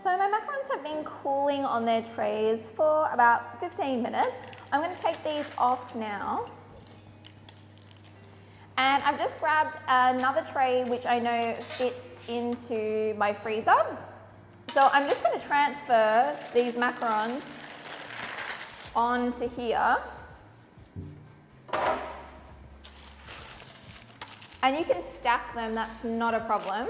So my macarons have been cooling on their trays for about 15 minutes. I'm going to take these off now. And I've just grabbed another tray which I know fits into my freezer. So I'm just going to transfer these macarons onto here. And you can stack them, that's not a problem.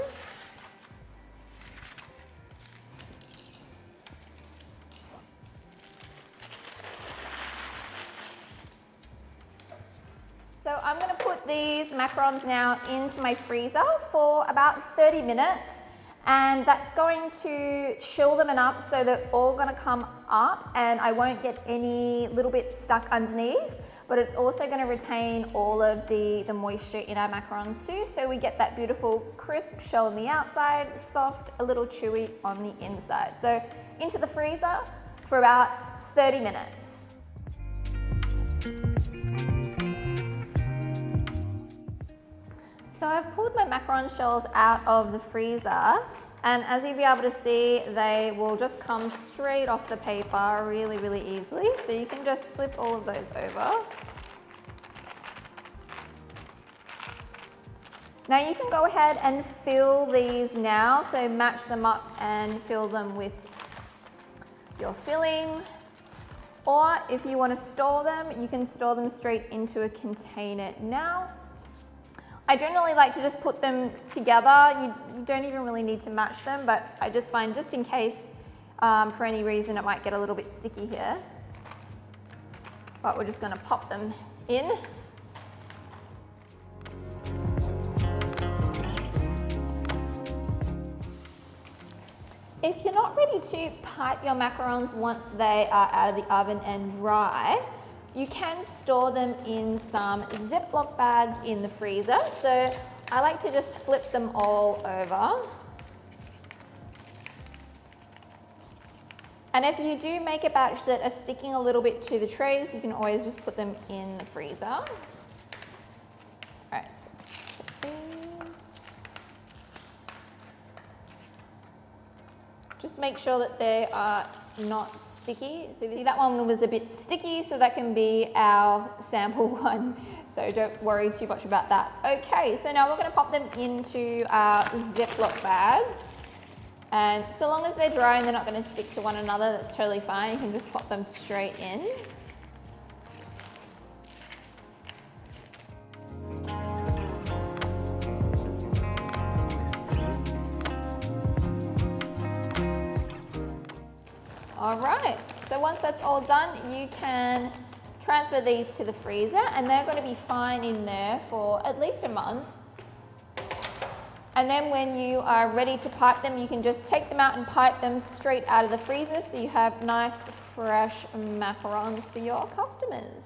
So I'm going to put these macarons now into my freezer for about 30 minutes, and that's going to chill them enough so they're all going to come up and I won't get any little bits stuck underneath, but it's also going to retain all of the moisture in our macarons too, so we get that beautiful crisp shell on the outside, soft, a little chewy on the inside. So into the freezer for about 30 minutes. So I've pulled my macaron shells out of the freezer, and as you'll be able to see, they will just come straight off the paper really, really easily. So you can just flip all of those over. Now you can go ahead and fill these now, so match them up and fill them with your filling. Or if you want to store them, you can store them straight into a container now. I generally like to just put them together. You don't even really need to match them, but I just find just in case, for any reason, it might get a little bit sticky here. But we're just going to pop them in. If you're not ready to pipe your macarons once they are out of the oven and dry, you can store them in some Ziploc bags in the freezer. So I like to just flip them all over. And if you do make a batch that are sticking a little bit to the trays, you can always just put them in the freezer. All right, so put these. Just make sure that they are not sticky. So see, that one was a bit sticky, so that can be our sample one. So don't worry too much about that. Okay, so now we're going to pop them into our Ziploc bags. And so long as they're dry and they're not going to stick to one another, that's totally fine. You can just pop them straight in. All right, so once that's all done, you can transfer these to the freezer and they're going to be fine in there for at least a month. And then when you are ready to pipe them, you can just take them out and pipe them straight out of the freezer so you have nice, fresh macarons for your customers.